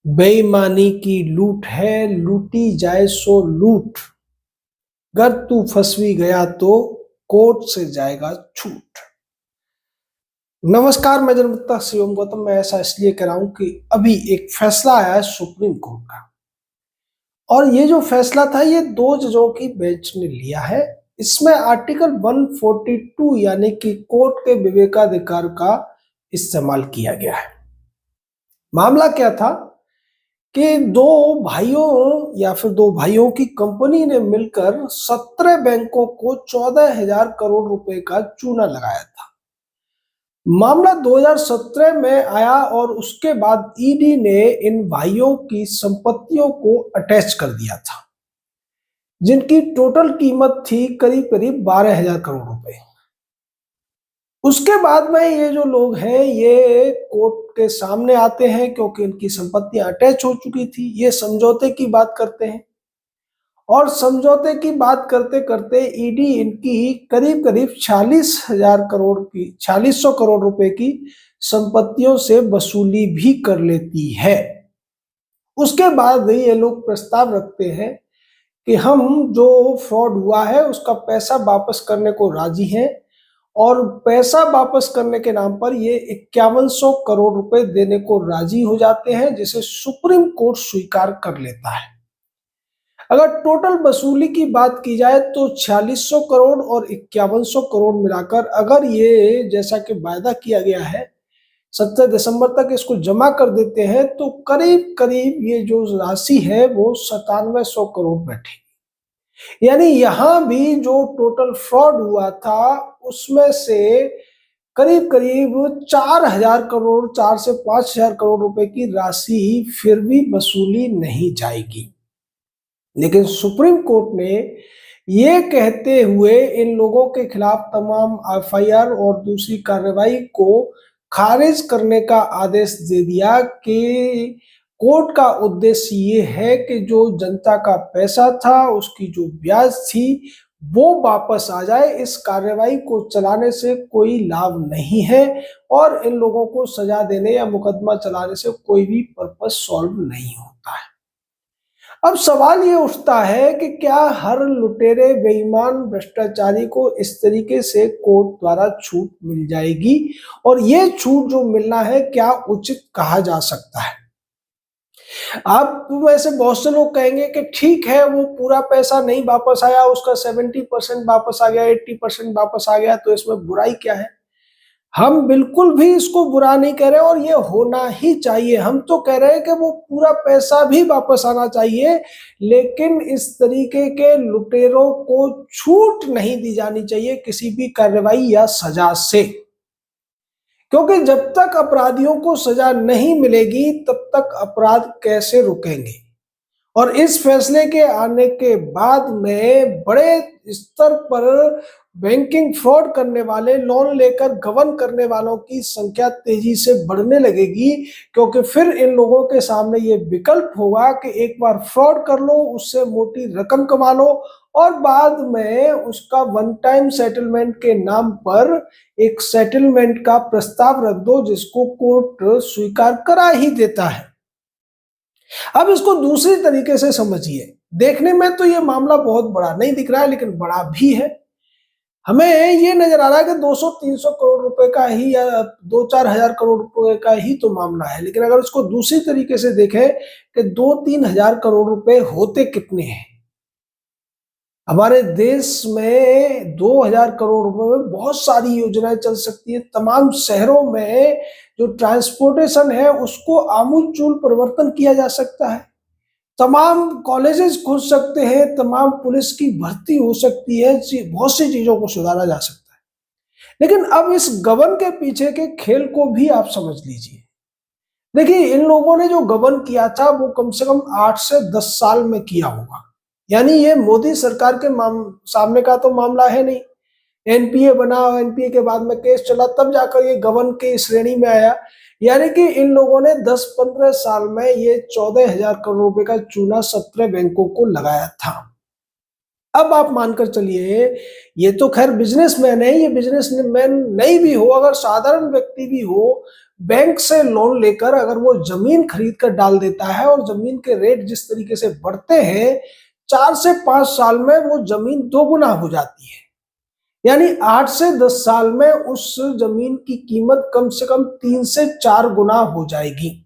बेईमानी की लूट है, लूटी जाए सो लूट। गर तू फंस भी गया तो कोर्ट से जाएगा छूट। नमस्कार, मैं जनमित्ता शिवम गौतम। मैं ऐसा इसलिए कह रहा हूं कि अभी एक फैसला आया है सुप्रीम कोर्ट का। और ये जो फैसला था ये दो जजों की बेंच ने लिया है। इसमें आर्टिकल 142 यानी कि कोर्ट के विवेकाधिकार का इस्तेमाल किया गया है। मामला क्या था कि दो भाइयों या फिर दो भाइयों की कंपनी ने मिलकर 17 बैंकों को 14,000 करोड़ रुपए का चूना लगाया था। मामला 2017 में आया और उसके बाद ईडी ने इन भाइयों की संपत्तियों को अटैच कर दिया था, जिनकी टोटल कीमत थी करीब करीब 12,000 करोड़ रुपए। उसके बाद में ये जो लोग हैं ये कोर्ट के सामने आते हैं क्योंकि इनकी संपत्तियां अटैच हो चुकी थी। ये समझौते की बात करते हैं और समझौते की बात करते करते ईडी इनकी करीब करीब 46,000 करोड़ रुपए की संपत्तियों से वसूली भी कर लेती है। उसके बाद ये लोग प्रस्ताव रखते हैं कि हम जो फ्रॉड हुआ है उसका पैसा वापस करने को राजी हैं और पैसा वापस करने के नाम पर ये 5100 करोड़ रुपए देने को राजी हो जाते हैं, जिसे सुप्रीम कोर्ट स्वीकार कर लेता है। अगर टोटल वसूली की बात की जाए तो 4600 करोड़ और 5100 करोड़ मिलाकर अगर ये जैसा कि वायदा किया गया है 17 दिसंबर तक इसको जमा कर देते हैं तो करीब करीब ये जो राशि है वो 9700 करोड़ बैठे। यानी यहां भी जो टोटल फ्रॉड हुआ था उसमें से करीब करीब 4,000 करोड़, 4 से 5,000 करोड़ रुपए की राशि फिर भी वसूली नहीं जाएगी। लेकिन सुप्रीम कोर्ट ने ये कहते हुए इन लोगों के खिलाफ तमाम एफआईआर और दूसरी कार्रवाई को खारिज करने का आदेश दे दिया कि कोर्ट का उद्देश्य ये है कि जो जनता का पैसा था उसकी जो ब्याज थी वो वापस आ जाए। इस कार्रवाई को चलाने से कोई लाभ नहीं है और इन लोगों को सजा देने या मुकदमा चलाने से कोई भी पर्पस सॉल्व नहीं होता है। अब सवाल ये उठता है कि क्या हर लुटेरे, बेईमान, भ्रष्टाचारी को इस तरीके से कोर्ट द्वारा छूट मिल जाएगी और ये छूट जो मिलना है क्या उचित कहा जा सकता है? आप में से बहुत से लोग कहेंगे कि ठीक है, वो पूरा पैसा नहीं वापस आया, उसका 70% वापस आ गया, 80% वापस आ गया, तो इसमें बुराई क्या है? हम बिल्कुल भी इसको बुरा नहीं कह रहे और ये होना ही चाहिए। हम तो कह रहे हैं कि वो पूरा पैसा भी वापस आना चाहिए, लेकिन इस तरीके के लुटेरों को छूट नहीं दी जानी चाहिए किसी भी कार्रवाई या सजा से, क्योंकि जब तक अपराधियों को सजा नहीं मिलेगी तब तक अपराध कैसे रुकेंगे। और इस फैसले के आने के बाद में बड़े स्तर पर बैंकिंग फ्रॉड करने वाले, लोन लेकर गबन करने वालों की संख्या तेजी से बढ़ने लगेगी, क्योंकि फिर इन लोगों के सामने ये विकल्प होगा कि एक बार फ्रॉड कर लो, उससे मोटी रकम कमा लो और बाद में उसका वन टाइम सेटलमेंट के नाम पर एक सेटलमेंट का प्रस्ताव रख दो, जिसको कोर्ट स्वीकार करा ही देता है। अब इसको दूसरी तरीके से समझिए। देखने में तो ये मामला बहुत बड़ा नहीं दिख रहा है, लेकिन बड़ा भी है। हमें ये नजर आ रहा है कि 200-300 करोड़ रुपए का ही या 2-4 हजार करोड़ रुपए का ही तो मामला है, लेकिन अगर इसको दूसरी तरीके से देखें कि 2-3 हजार करोड़ रुपए होते कितने हैं? हमारे देश में 2,000 करोड़ रुपए में बहुत सारी योजनाएं चल सकती है। तमाम शहरों में जो ट्रांसपोर्टेशन है उसको आमूल-चूल परिवर्तन किया जा सकता है। तमाम कॉलेजेस खुल सकते हैं, तमाम पुलिस की भर्ती हो सकती है, बहुत सी चीजों को सुधारा जा सकता है। लेकिन अब इस गबन के पीछे के खेल को भी आप समझ लीजिए। देखिए, इन लोगों ने जो गबन किया था वो कम से कम 8 से 10 साल में किया होगा। यानी ये मोदी सरकार के सामने का तो मामला है नहीं। एनपीए बना, एनपीए के बाद में केस चला, तब जाकर ये गबन की श्रेणी में आया। यानी कि इन लोगों ने 10-15 साल में ये 14,000 करोड़ रुपए का चूना 17 बैंकों को लगाया था। अब आप मानकर चलिए, ये तो खैर बिजनेसमैन है, ये बिजनेसमैन नहीं भी हो, अगर साधारण व्यक्ति भी हो, बैंक से लोन लेकर अगर वो जमीन खरीद कर डाल देता है और जमीन के रेट जिस तरीके से बढ़ते हैं, 4 से 5 साल में वो जमीन दोगुना हो जाती है। यानी 8 से 10 साल में उस जमीन की कीमत कम से कम 3 से 4 गुना हो जाएगी।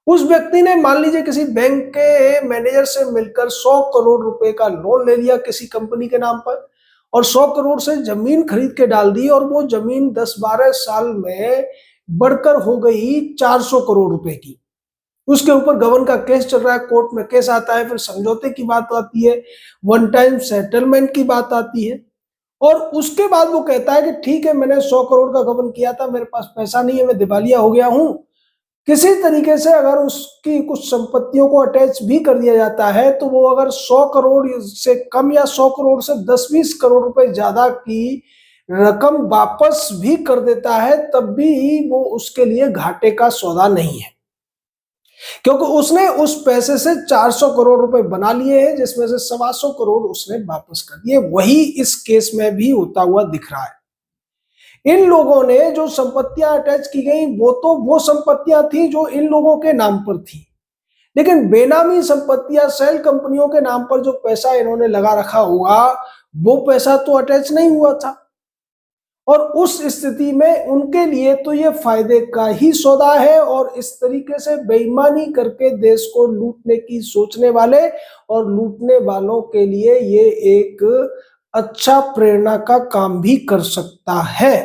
उस व्यक्ति ने मान लीजिए किसी बैंक के मैनेजर से मिलकर 100 करोड़ रुपए का लोन ले लिया किसी कंपनी के नाम पर और 100 करोड़ से जमीन खरीद के डाल दी और वो जमीन 10-12 साल में बढ़कर हो गई 400 करोड़ रुपए की। उसके ऊपर गबन का केस चल रहा है, कोर्ट में केस आता है, फिर समझौते की बात आती है, वन टाइम सेटलमेंट की बात आती है और उसके बाद वो कहता है कि ठीक है, मैंने 100 करोड़ का गबन किया था, मेरे पास पैसा नहीं है, मैं दिवालिया हो गया हूं। किसी तरीके से अगर उसकी कुछ संपत्तियों को अटैच भी कर दिया जाता है तो वो अगर 100 करोड़ से कम या 100 करोड़ से 10-20 करोड़ रुपए ज्यादा की रकम वापस भी कर देता है, तब भी वो उसके लिए घाटे का सौदा नहीं है, क्योंकि उसने उस पैसे से 400 करोड़ रुपए बना लिए हैं, जिसमें से 125 करोड़ उसने वापस कर दिए। वही इस केस में भी होता हुआ दिख रहा है। इन लोगों ने जो संपत्तियां अटैच की गई वो संपत्तियां थी जो इन लोगों के नाम पर थी, लेकिन बेनामी संपत्तियां सेल कंपनियों के नाम पर जो पैसा इन्होंने लगा रखा हुआ वो पैसा तो अटैच नहीं हुआ था और उस स्थिति में उनके लिए तो ये फायदे का ही सौदा है और इस तरीके से बेईमानी करके देश को लूटने की सोचने वाले और लूटने वालों के लिए ये एक अच्छा प्रेरणा का काम भी कर सकता है,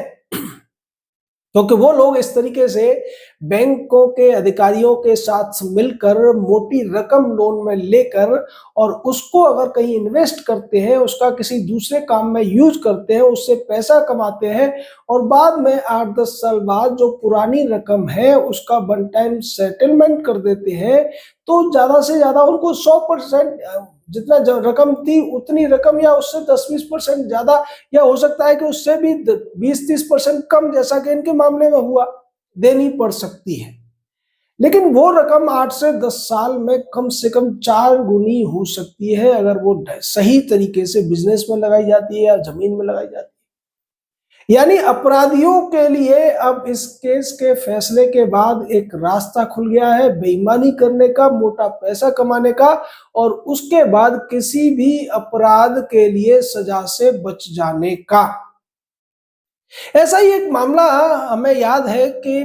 क्योंकि वो लोग इस तरीके से बैंकों के अधिकारियों के साथ मिलकर मोटी रकम लोन में लेकर और उसको अगर कहीं इन्वेस्ट करते हैं, उसका किसी दूसरे काम में यूज करते हैं, उससे पैसा कमाते हैं और बाद में 8-10 साल बाद जो पुरानी रकम है उसका वन टाइम सेटलमेंट कर देते हैं, तो ज्यादा से ज्यादा उनको 100% जितना रकम थी उतनी रकम या उससे 10-20% ज्यादा या हो सकता है कि उससे भी 20-30% कम, जैसा कि इनके मामले में हुआ, देनी पड़ सकती है। लेकिन वो रकम 8 से 10 साल में कम से कम 4 गुनी हो सकती है अगर वो सही तरीके से बिजनेस में लगाई जाती है या जमीन में लगाई जाती है। यानी अपराधियों के लिए अब इस केस के फैसले के बाद एक रास्ता खुल गया है बेईमानी करने का, मोटा पैसा कमाने का और उसके बाद किसी भी अपराध के लिए सजा से बच जाने का। ऐसा ही एक मामला हमें याद है कि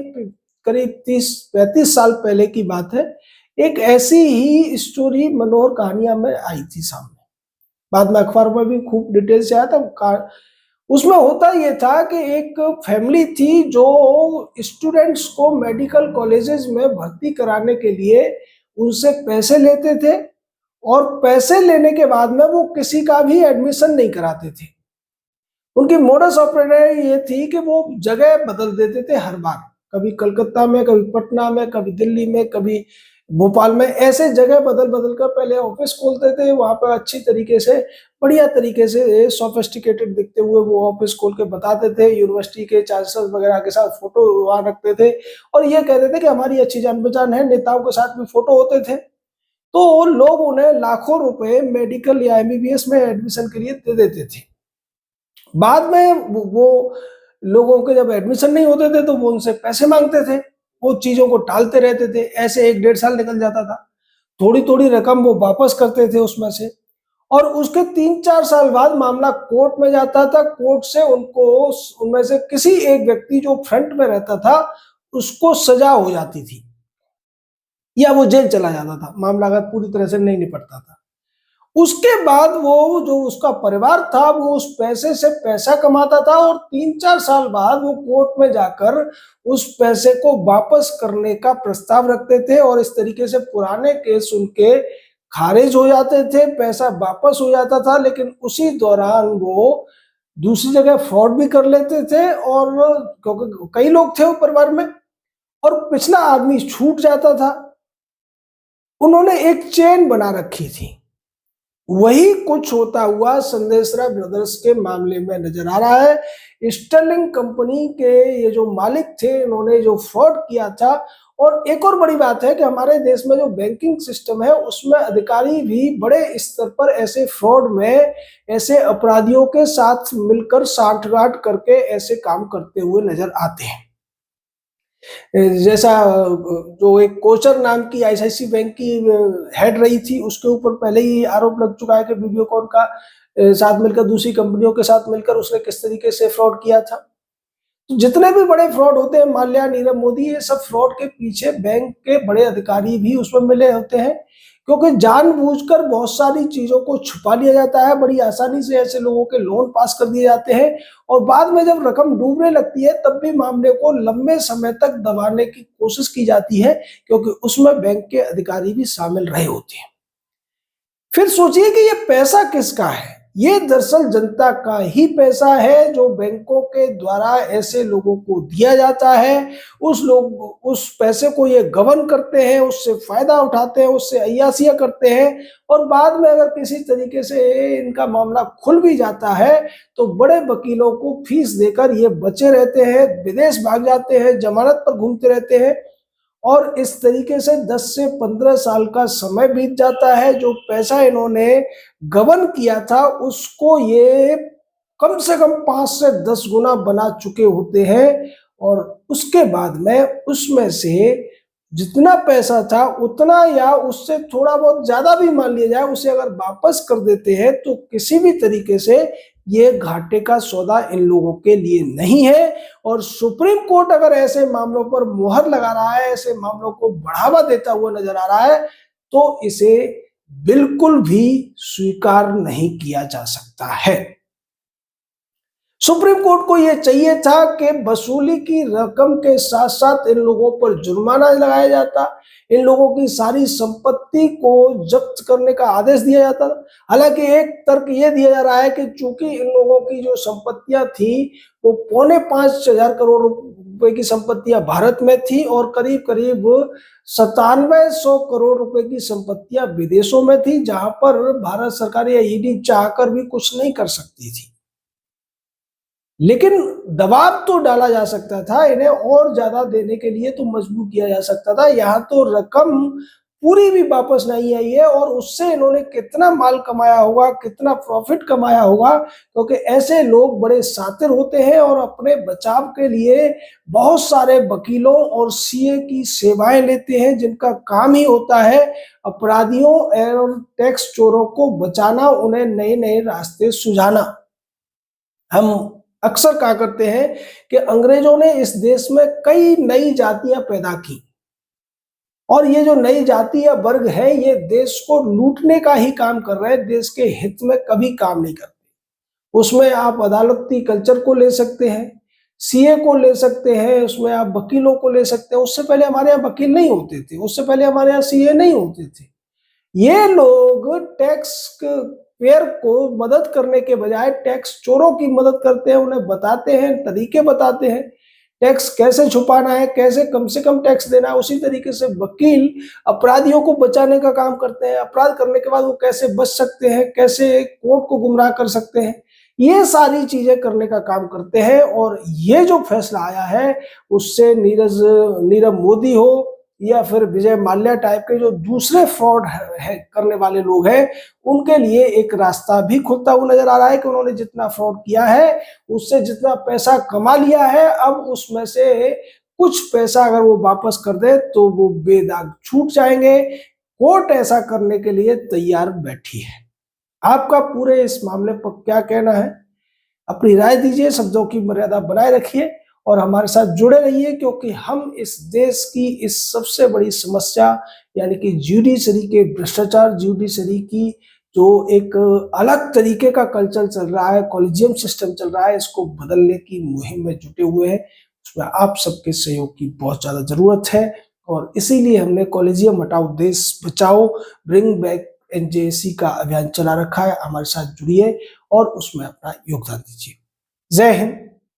करीब 30-35 साल पहले की बात है, एक ऐसी ही स्टोरी मनोहर कहानियां में आई थी सामने, बाद में अखबार में भी खूब डिटेल से आया था। उसमें होता ये था कि एक फैमिली थी जो स्टूडेंट्स को मेडिकल कॉलेजेस में भर्ती कराने के लिए उनसे पैसे लेते थे और पैसे लेने के बाद में वो किसी का भी एडमिशन नहीं कराते थे। उनकी मोडस ऑपरेंडी ये थी कि वो जगह बदल देते थे हर बार, कभी कलकत्ता में, कभी पटना में, कभी दिल्ली में, कभी भोपाल में, ऐसे जगह बदल बदल कर पहले ऑफिस खोलते थे। वहां पर अच्छी तरीके से, बढ़िया तरीके से, सोफिस्टिकेटेड दिखते हुए वो ऑफिस खोल के बताते थे, यूनिवर्सिटी के चांसलर वगैरह के साथ फोटो वहां रखते थे और ये कहते थे कि हमारी अच्छी जान पहचान है, नेताओं के साथ भी फोटो होते थे। तो लोग उन्हें लाखों रुपए मेडिकल या एमबीबीएस में एडमिशन के लिए दे देते थे। बाद में वो लोगों के जब एडमिशन नहीं होते थे तो वो उनसे पैसे मांगते थे, वो चीजों को टालते रहते थे, ऐसे 1-1.5 साल निकल जाता था, थोड़ी थोड़ी रकम वो वापस करते थे उसमें से और उसके 3-4 साल बाद मामला कोर्ट में जाता था। कोर्ट से उनको उनमें से किसी एक व्यक्ति जो फ्रंट में रहता था उसको सजा हो जाती थी या वो जेल चला जाता था, मामला अगर पूरी तरह से नहीं निपटता था। उसके बाद वो जो उसका परिवार था वो उस पैसे से पैसा कमाता था और 3-4 साल बाद वो कोर्ट में जाकर उस पैसे को वापस करने का प्रस्ताव रखते थे और इस तरीके से पुराने केस उनके खारिज हो जाते थे, पैसा वापस हो जाता था। लेकिन उसी दौरान वो दूसरी जगह फ्रॉड भी कर लेते थे और क्योंकि कई लोग थे वो परिवार में और पिछला आदमी छूट जाता था। उन्होंने एक चेन बना रखी थी। वही कुछ होता हुआ संदेशरा ब्रदर्स के मामले में नजर आ रहा है। स्टर्लिंग कंपनी के ये जो मालिक थे, इन्होंने जो फ्रॉड किया था और एक और बड़ी बात है कि हमारे देश में जो बैंकिंग सिस्टम है उसमें अधिकारी भी बड़े स्तर पर ऐसे फ्रॉड में ऐसे अपराधियों के साथ मिलकर सांठगांठ करके ऐसे काम करते हुए नजर आते हैं। जैसा जो एक कोचर नाम की आईसीआईसी बैंक की हेड रही थी, उसके ऊपर पहले ही आरोप लग चुका है कि वीडियोकॉन का साथ मिलकर दूसरी कंपनियों के साथ मिलकर उसने किस तरीके से फ्रॉड किया था। तो जितने भी बड़े फ्रॉड होते हैं, माल्या, नीरव मोदी, ये सब फ्रॉड के पीछे बैंक के बड़े अधिकारी भी उसमें मिले होते हैं, क्योंकि जानबूझकर बहुत सारी चीजों को छुपा लिया जाता है। बड़ी आसानी से ऐसे लोगों के लोन पास कर दिए जाते हैं और बाद में जब रकम डूबने लगती है तब भी मामले को लंबे समय तक दबाने की कोशिश की जाती है, क्योंकि उसमें बैंक के अधिकारी भी शामिल रहे होते हैं। फिर सोचिए कि ये पैसा किसका है। ये दरअसल जनता का ही पैसा है, जो बैंकों के द्वारा ऐसे लोगों को दिया जाता है। उस पैसे को ये गबन करते हैं, उससे फायदा उठाते हैं, उससे अय्यासियां करते हैं और बाद में अगर किसी तरीके से इनका मामला खुल भी जाता है तो बड़े वकीलों को फीस देकर ये बचे रहते हैं, विदेश भाग जाते हैं, जमानत पर घूमते रहते हैं और इस तरीके से 10 से 15 साल का समय बीत जाता है। जो पैसा इन्होंने गबन किया था उसको ये कम से कम 5 से 10 गुना बना चुके होते हैं और उसके बाद में उसमें से जितना पैसा था उतना या उससे थोड़ा बहुत ज्यादा भी मान लिया जाए, उसे अगर वापस कर देते हैं तो किसी भी तरीके से ये घाटे का सौदा इन लोगों के लिए नहीं है। और सुप्रीम कोर्ट अगर ऐसे मामलों पर मुहर लगा रहा है, ऐसे मामलों को बढ़ावा देता हुआ नजर आ रहा है, तो इसे बिल्कुल भी स्वीकार नहीं किया जा सकता है। सुप्रीम कोर्ट को यह चाहिए था कि वसूली की रकम के साथ साथ इन लोगों पर जुर्माना लगाया जाता, इन लोगों की सारी संपत्ति को जब्त करने का आदेश दिया जाता। हालांकि एक तर्क यह दिया जा रहा है कि चूंकि इन लोगों की जो संपत्तियां थी वो 4,500 रुपए की संपत्तियां भारत में थी और करीब करीब 9700 करोड़ रुपए की संपत्तियां विदेशों में थी, जहां पर भारत सरकार या ईडी चाहकर भी कुछ नहीं कर सकती थी। लेकिन दबाव तो डाला जा सकता था, इन्हें और ज्यादा देने के लिए तो मजबूर किया जा सकता था। यहाँ तो रकम पूरी भी वापस नहीं आई है और उससे इन्होंने कितना माल कमाया होगा, कितना प्रॉफिट कमाया होगा, क्योंकि ऐसे लोग बड़े शातिर होते हैं और अपने बचाव के लिए बहुत सारे वकीलों और सीए की सेवाएं लेते हैं, जिनका काम ही होता है अपराधियों और टैक्स चोरों को बचाना, उन्हें नए नए रास्ते सुझाना। हम अक्सर कहा करते हैं कि अंग्रेजों ने इस देश में कई नई जातियां पैदा की और ये जो नई जाति या वर्ग है ये देश को लूटने का ही काम कर रहे हैं, देश के हित में कभी काम नहीं करते। उसमें आप अदालती कल्चर को ले सकते हैं, सीए को ले सकते हैं, उसमें आप वकीलों को ले सकते हैं। उससे पहले हमारे यहाँ वकील नहीं होते थे, उससे पहले हमारे यहाँ सीए नहीं होते थे। ये लोग टैक्स पेयर को मदद करने के बजाय टैक्स चोरों की मदद करते हैं, उन्हें बताते हैं, तरीके बताते हैं टैक्स कैसे छुपाना है, कैसे कम से कम टैक्स देना है। उसी तरीके से वकील अपराधियों को बचाने का काम करते हैं, अपराध करने के बाद वो कैसे बच सकते हैं, कैसे कोर्ट को गुमराह कर सकते हैं, ये सारी चीजें करने का काम करते हैं। और ये जो फैसला आया है उससे नीरव मोदी हो या फिर विजय माल्या टाइप के जो दूसरे फ्रॉड है करने वाले लोग हैं, उनके लिए एक रास्ता भी खुलता हुआ नजर आ रहा है कि उन्होंने जितना फ्रॉड किया है, उससे जितना पैसा कमा लिया है, अब उसमें से कुछ पैसा अगर वो वापस कर दे तो वो बेदाग छूट जाएंगे। कोर्ट ऐसा करने के लिए तैयार बैठी है। आपका पूरे इस मामले पर क्या कहना है? अपनी राय दीजिए, शब्दों की मर्यादा बनाए रखिए और हमारे साथ जुड़े रहिए, क्योंकि हम इस देश की इस सबसे बड़ी समस्या यानी कि ज्यूडिशरी के भ्रष्टाचार, ज्यूडिशरी की जो एक अलग तरीके का कल्चर चल रहा है, कॉलेजियम सिस्टम चल रहा है, इसको बदलने की मुहिम में जुटे हुए हैं। उसमें आप सबके सहयोग की बहुत ज्यादा जरूरत है और इसीलिए हमने कॉलेजियम हटाओ देश बचाओ, ब्रिंग बैक एनजेसी का अभियान चला रखा है। हमारे साथ जुड़िए और उसमें अपना योगदान दीजिए। जय हिंद।